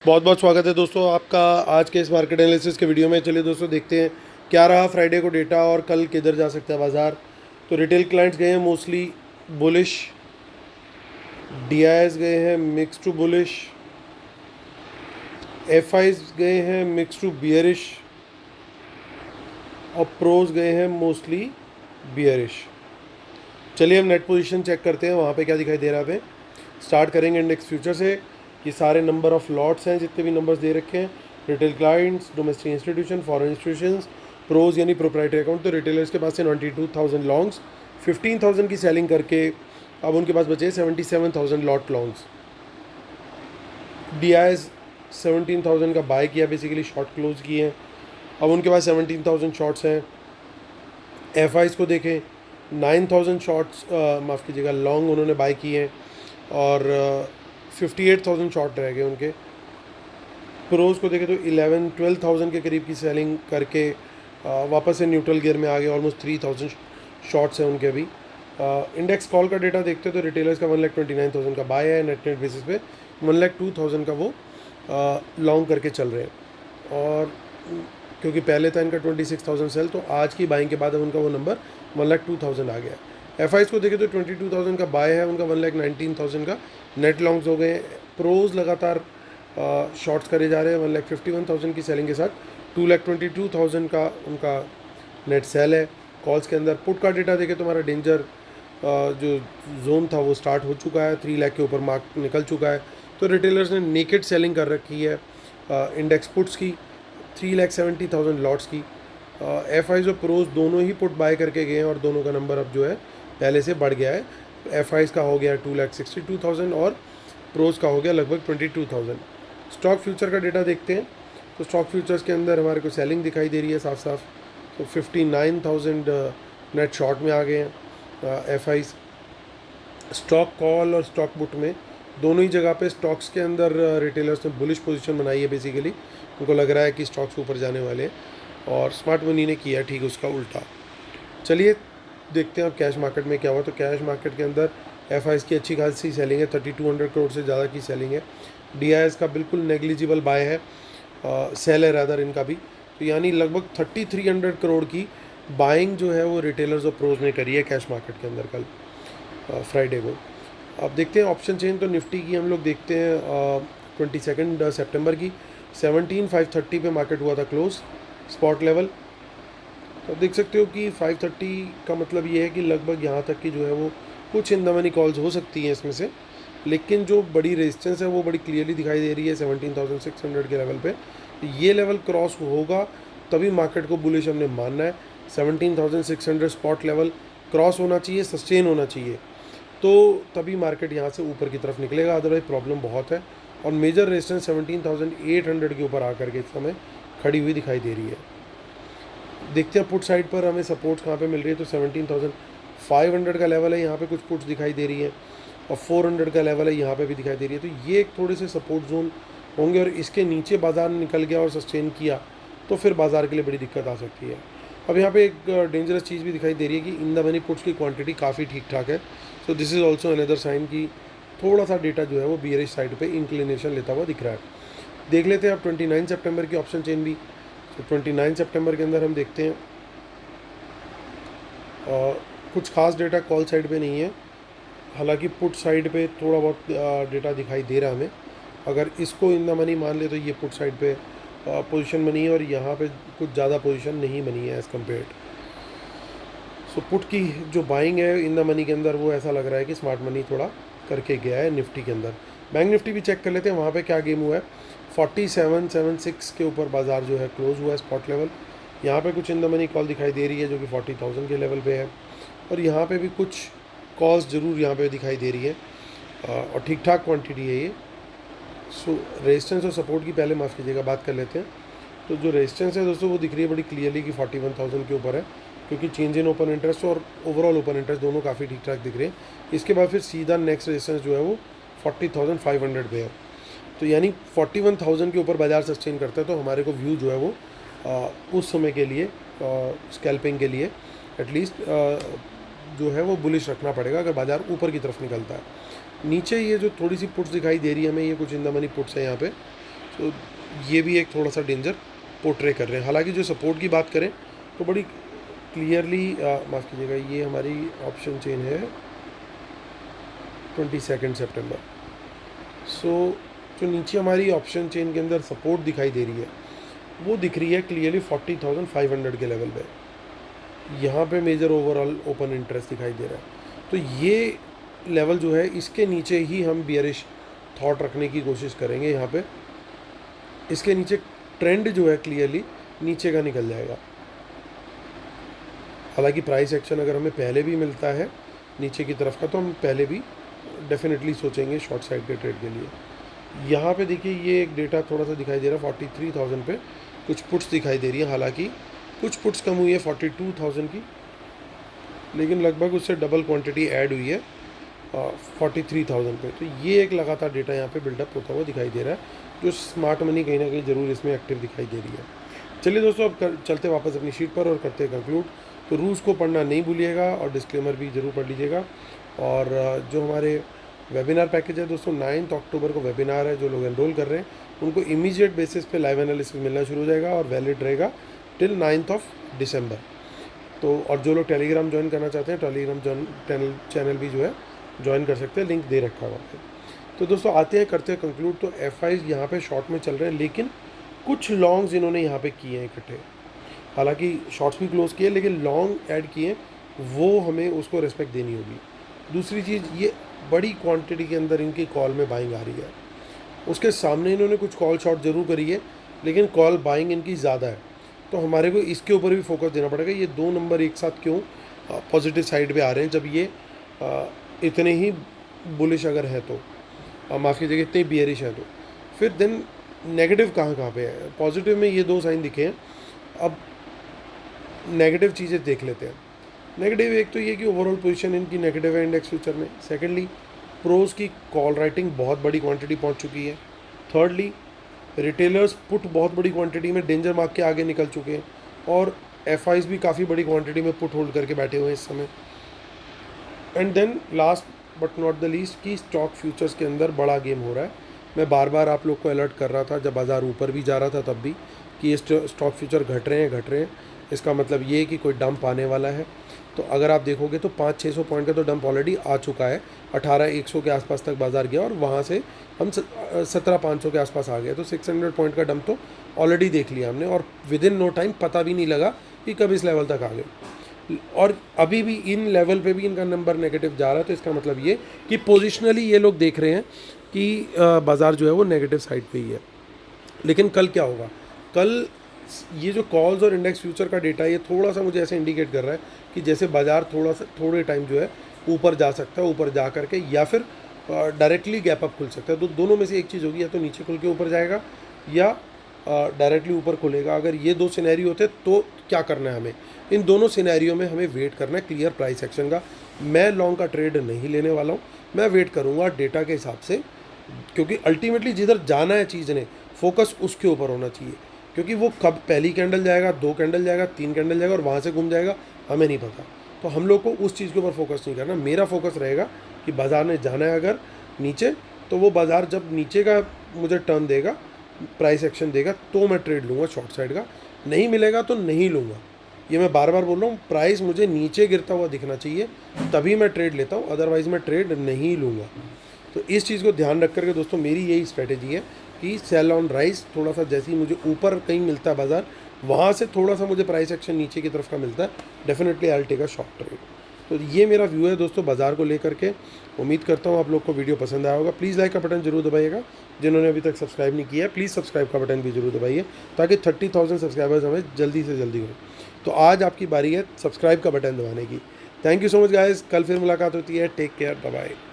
बहुत बहुत स्वागत है दोस्तों आपका आज के इस मार्केट एनालिसिस के वीडियो में। चलिए दोस्तों देखते हैं क्या रहा फ्राइडे को डेटा और कल किधर जा सकता है बाज़ार। तो रिटेल क्लाइंट्स गए हैं मोस्टली बुलिश, डीआईएस गए हैं मिक्स टू बुलिश, एफआईज गए हैं मिक्स टू बियरिश और प्रोज गए हैं मोस्टली बियरिश। चलिए हम नेट पोजीशन चेक करते हैं वहाँ पे क्या दिखाई दे रहा है। स्टार्ट करेंगे इंडेक्स फ्यूचर से। ये सारे नंबर ऑफ लॉट्स हैं जितने भी नंबर्स दे रखे हैं, retail clients, domestic institution, foreign institutions, pros यानी प्रोप्राइटरी अकाउंट। तो रिटेलर्स के पास से 92,000 लॉन्ग्स, 15,000 की सेलिंग करके अब उनके पास बचे 77,000 लॉट लॉन्ग्स। डीआईएस 17,000 का बाय किया, बेसिकली शॉर्ट क्लोज किए हैं। अब उनके पास 17,000 शॉर्ट्स हैं। एफआईज को देखें, 9,000 शॉर्ट्स माफ़ कीजिएगा लॉन्ग उन्होंने बाय किए हैं और 58,000 शॉर्ट रह गए उनके। प्रोज को देखें तो 11-12,000 के करीब की सेलिंग करके वापस से न्यूट्रल गियर में आ गए। ऑलमोस्ट 3,000 शॉर्ट्स हैं उनके अभी। इंडेक्स कॉल का डेटा देखते हैं तो रिटेलर्स का 1,29,000 का बाय है, नेट बेसिस पे 1,02,000 का वो लॉन्ग करके चल रहे हैं। और क्योंकि पहले था इनका 26,000 सेल, तो आज की बाइंग के बाद अब उनका वो नंबर 1,02,000 आ गया। एफआईज को देखें तो 22,000 का बाय है उनका, 1,19,000 का नेट लॉन्ग्स हो गए। प्रोज लगातार शॉर्ट्स करे जा रहे हैं, 1,51,000 की सेलिंग के साथ 2,22,000 का उनका नेट सेल है। कॉल्स के अंदर पुट का डेटा देखें तो हमारा डेंजर जो जोन था वो स्टार्ट हो चुका है, 3 लाख के ऊपर मार्क निकल चुका है। तो रिटेलर्स ने नेकेड सेलिंग कर रखी है इंडेक्स पुट्स की 3,70,000 लॉट्स की। एफआईज और प्रोज दोनों ही पुट बाय करके गए हैं और दोनों का नंबर अब जो है पहले से बढ़ गया है। एफआईज का हो गया 2,62,000 और प्रोज का हो गया लगभग 22,000। स्टॉक फ्यूचर का डेटा देखते हैं तो स्टॉक फ्यूचर्स के अंदर हमारे को सेलिंग दिखाई दे रही है साफ साफ। तो 59,000 नेट शॉर्ट में आ गए हैं एफआईज। स्टॉक कॉल और स्टॉक बुट में दोनों ही जगह पे स्टॉक्स के अंदर रिटेलर्स ने बुलिश पोजीशन बनाई है। बेसिकली उनको लग रहा है कि स्टॉक्स ऊपर जाने वाले हैं और स्मार्ट मनी ने किया ठीक उसका उल्टा। चलिए देखते हैं अब कैश मार्केट में क्या हुआ। तो कैश मार्केट के अंदर एफआईज की अच्छी खासी सेलिंग है, 3,200 करोड़ से ज़्यादा की सेलिंग है। डीआईएस का बिल्कुल नेग्लिजिबल बाय है, सेल है रादर इनका भी। तो यानी लगभग 3,300 करोड़ की बाइंग जो है वो रिटेलर्स और प्रोज ने करी है कैश मार्केट के अंदर कल फ्राइडे को। अब देखते हैं ऑप्शन चेन। तो निफ्टी की हम लोग देखते हैं 22 सितंबर की 17,530 पे मार्केट हुआ था क्लोज स्पॉट लेवल। तो देख सकते हो कि 530 का मतलब ये है कि लगभग यहाँ तक की जो है वो कुछ इन द मनी कॉल्स हो सकती हैं इसमें से, लेकिन जो बड़ी रेजिस्टेंस है वो बड़ी क्लियरली दिखाई दे रही है 17,600 के लेवल पे। ये लेवल क्रॉस होगा तभी मार्केट को बुलिश हमने मानना है। 17,600 स्पॉट लेवल क्रॉस होना चाहिए, सस्टेन होना चाहिए, तो तभी मार्केट यहाँ से ऊपर की तरफ निकलेगा, अदरवाइज प्रॉब्लम बहुत है। और मेजर रेजिस्टेंस 17,800 के ऊपर आकर के इस समय खड़ी हुई दिखाई दे रही है। देखते हैं पुट साइड पर हमें सपोर्ट्स कहाँ पे मिल रही है। तो 17,500 का लेवल है, यहाँ पे कुछ पुट्स दिखाई दे रही है और 400 का लेवल है, यहाँ पे भी दिखाई दे रही है। तो ये एक थोड़े से सपोर्ट जोन होंगे और इसके नीचे बाजार निकल गया और सस्टेन किया तो फिर बाजार के लिए बड़ी दिक्कत आ सकती है। अब यहाँ पे एक डेंजरस चीज़ भी दिखाई दे रही है कि इन द मनी पुट्स की क्वांटिटी काफ़ी ठीक ठाक है। So this is also another sign कि थोड़ा सा डेटा जो है वो बियरिश साइड पे इंक्लिनेशन लेता हुआ दिख रहा है। देख लेते हैं अब 29 सितंबर की ऑप्शन चेन भी। तो 29 सितंबर के अंदर हम देखते हैं कुछ खास डेटा कॉल साइड पे नहीं है, हालांकि पुट साइड पे थोड़ा बहुत डेटा दिखाई दे रहा है हमें। अगर इसको इन द मनी मान ले तो ये पुट साइड पे पोजीशन बनी है और यहाँ पे कुछ ज़्यादा पोजीशन नहीं बनी है एज़ कम्पेयर्ड। सो पुट की जो बाइंग है इन द मनी के अंदर वो ऐसा लग रहा है कि स्मार्ट मनी थोड़ा करके गया है निफ्टी के अंदर। बैंक निफ्टी भी चेक कर लेते हैं वहाँ पे क्या गेम हुआ है। 4776 के ऊपर बाजार जो है क्लोज हुआ है स्पॉट लेवल। यहाँ पे कुछ इन द मनी कॉल दिखाई दे रही है जो कि 40,000 के लेवल पे है और यहाँ पे भी कुछ कॉल्स ज़रूर यहाँ पे दिखाई दे रही है और ठीक ठाक क्वांटिटी है ये। सो रेजिस्टेंस और सपोर्ट की पहले माफ़ कीजिएगा बात कर लेते हैं। तो जो रेजिस्टेंस है दोस्तों वो दिख रही है बड़ी क्लियरली कि 41,000 के ऊपर है, क्योंकि चेंज इन ओपन इंटरेस्ट और ओवरऑल ओपन इंटरेस्ट दोनों काफ़ी ठीक ठाक दिख रहे हैं। इसके बाद फिर सीधा नेक्स्ट रेजिस्टेंस जो है वो 40,500 पे है। तो यानी 41,000 के ऊपर बाजार सस्टेन करता है तो हमारे को व्यू जो है वो उस समय के लिए स्कैल्पिंग के लिए एटलीस्ट जो है वो बुलिश रखना पड़ेगा अगर बाजार ऊपर की तरफ निकलता है। नीचे ये जो थोड़ी सी पुट्स दिखाई दे रही है हमें, ये कुछ इन द मनी पुट्स है यहाँ पे। तो ये भी एक थोड़ा सा डेंजर पोर्ट्रे कर रहे हैं। हालांकि जो सपोर्ट की बात करें तो बड़ी क्लियरली, माफ़ कीजिएगा, ये हमारी ऑप्शन चेन है 22 सितंबर। सो जो नीचे हमारी ऑप्शन चेन के अंदर सपोर्ट दिखाई दे रही है वो दिख रही है क्लियरली 40,500 के लेवल पे। यहाँ पे मेजर ओवरऑल ओपन इंटरेस्ट दिखाई दे रहा है। तो ये लेवल जो है इसके नीचे ही हम बियरिश थॉट रखने की कोशिश करेंगे। यहाँ पे इसके नीचे ट्रेंड जो है क्लियरली नीचे का निकल जाएगा। हालांकि प्राइस एक्शन अगर हमें पहले भी मिलता है नीचे की तरफ का तो हम पहले भी डेफिनेटली सोचेंगे शॉर्ट साइड के ट्रेड के लिए। यहाँ पे देखिए ये एक डेटा थोड़ा सा दिखाई दे रहा है 43,000 पे कुछ पुट्स दिखाई दे रही है। हालांकि कुछ पुट्स कम हुई है 42,000 की, लेकिन लगभग उससे डबल क्वांटिटी ऐड हुई है 43,000 पे। तो ये एक लगातार डेटा यहाँ पे बिल्डअप होता हुआ दिखाई दे रहा है, जो स्मार्ट मनी कहीं ना कहीं ज़रूर इसमें एक्टिव दिखाई दे रही है। चलिए दोस्तों, अब चलते वापस अपनी शीट पर और करते हैं कंक्लूड। तो रूल्स को पढ़ना नहीं भूलिएगा और डिस्क्लेमर भी ज़रूर पढ़ लीजिएगा। और जो हमारे वेबिनार पैकेज है दोस्तों, 9 अक्टूबर को वेबिनार है। जो लोग एनरोल कर रहे हैं उनको इमीडिएट बेसिस पे लाइव एनालिसिस मिलना शुरू हो जाएगा और वैलिड रहेगा टिल 9 दिसंबर। तो और जो लोग टेलीग्राम ज्वाइन करना चाहते हैं टेलीग्राम चैनल भी जो है ज्वाइन कर सकते हैं, लिंक दे रखा हुआ है। तो दोस्तों आते हैं करते हैं कंक्लूड। तो FIs यहाँ पे शॉर्ट में चल रहे हैं, लेकिन कुछ लॉन्ग्स इन्होंने यहाँ पे किए हैं इकट्ठे। हालांकि शॉर्ट्स भी क्लोज किए लेकिन लॉन्ग ऐड किए, वो हमें उसको रिस्पेक्ट देनी होगी। दूसरी चीज़, ये बड़ी क्वांटिटी के अंदर इनकी कॉल में बाइंग आ रही है। उसके सामने इन्होंने कुछ कॉल शॉर्ट ज़रूर करी है, लेकिन कॉल बाइंग इनकी ज़्यादा है। तो हमारे को इसके ऊपर भी फोकस देना पड़ेगा। ये 2 नंबर एक साथ क्यों पॉजिटिव साइड पे आ रहे हैं, जब ये इतने ही बुलिश अगर है तो, माफ़ कीजिएगा, इतने बियरिश है तो फिर देन नेगेटिव कहाँ पे है। पॉजिटिव में ये 2 साइन दिखे हैं। अब नेगेटिव चीज़ें देख लेते हैं। नेगेटिव एक तो ये कि ओवरऑल पोजीशन इनकी नेगेटिव है इंडेक्स फ्यूचर में। सेकेंडली, प्रोज की कॉल राइटिंग बहुत बड़ी क्वांटिटी पहुंच चुकी है। थर्डली, रिटेलर्स पुट बहुत बड़ी क्वांटिटी में डेंजर मार्क के आगे निकल चुके हैं और FIs भी काफ़ी बड़ी क्वांटिटी में पुट होल्ड करके बैठे हुए हैं इस समय। And then last but not the least कि स्टॉक फ्यूचर्स के अंदर बड़ा गेम हो रहा है। मैं बार बार आप लोग को अलर्ट कर रहा था जब बाज़ार ऊपर भी जा रहा था तब भी, कि ये स्टॉक फ्यूचर घट रहे हैं। इसका मतलब ये है कि कोई डंप आने वाला है। तो अगर आप देखोगे तो 500-600 पॉइंट का तो डंप ऑलरेडी आ चुका है। 18,100 के आसपास तक बाजार गया और वहाँ से हम 17,500 के आसपास आ गए। तो 600 पॉइंट का डंप तो ऑलरेडी देख लिया हमने और विद इन नो टाइम पता भी नहीं लगा कि कब इस लेवल तक आ गए। और अभी भी इन लेवल पे भी इनका नंबर नेगेटिव जा रहा है। तो इसका मतलब ये कि पोजिशनली ये लोग देख रहे हैं कि बाज़ार जो है वो नेगेटिव साइड पे ही है। लेकिन कल क्या होगा? कल ये जो कॉल्स और इंडेक्स फ्यूचर का डेटा ये थोड़ा सा मुझे ऐसे इंडिकेट कर रहा है कि जैसे बाज़ार थोड़े टाइम जो है ऊपर जा सकता है, ऊपर जा करके या फिर डायरेक्टली गैप अप खुल सकता है। तो दोनों में से एक चीज़ होगी, या तो नीचे खुल के ऊपर जाएगा या डायरेक्टली ऊपर खुलेगा। अगर ये 2 सिनेरियो होते तो क्या करना है हमें? इन दोनों सिनेरियो में हमें वेट करना है क्लियर प्राइस एक्शन का। मैं लॉन्ग का ट्रेड नहीं लेने वाला हूँ, मैं वेट करूँगा डेटा के हिसाब से, क्योंकि अल्टीमेटली जिधर जाना है चीज़ ने फोकस उसके ऊपर होना चाहिए। क्योंकि वो कब पहली कैंडल जाएगा, 2 कैंडल जाएगा, 3 कैंडल जाएगा और वहाँ से घूम जाएगा, हमें नहीं पता। तो हम लोग को उस चीज़ के ऊपर फोकस नहीं करना। मेरा फोकस रहेगा कि बाज़ार ने जाना है अगर नीचे, तो वो बाज़ार जब नीचे का मुझे टर्न देगा, प्राइस एक्शन देगा, तो मैं ट्रेड लूँगा शॉर्ट साइड का। नहीं मिलेगा तो नहीं लूँगा। ये मैं बार बार बोल रहा हूँ, प्राइस मुझे नीचे गिरता हुआ दिखना चाहिए तभी मैं ट्रेड लेता हूँ, अदरवाइज़ मैं ट्रेड नहीं लूँगा। तो इस चीज़ को ध्यान रख करके दोस्तों मेरी यही स्ट्रैटेजी है कि सेल ऑन राइज। थोड़ा सा जैसे ही मुझे ऊपर कहीं मिलता है बाज़ार, वहाँ से थोड़ा सा मुझे प्राइस एक्शन नीचे की तरफ का मिलता है, definitely I will take a short trade. तो ये मेरा व्यू है दोस्तों बाज़ार को लेकर के। उम्मीद करता हूँ आप लोग को वीडियो पसंद आया होगा। प्लीज़ लाइक का बटन जरूर दबाइएगा। जिन्होंने अभी तक सब्सक्राइब नहीं किया है प्लीज़ सब्सक्राइब का बटन भी जरूर दबाइए, ताकि 30,000 सब्सक्राइबर्स हमें जल्दी से जल्दी हो। तो आज आपकी बारी है सब्सक्राइब का बटन दबाने की। Thank you so much guys, कल फिर मुलाकात होती है। Take care, bye bye.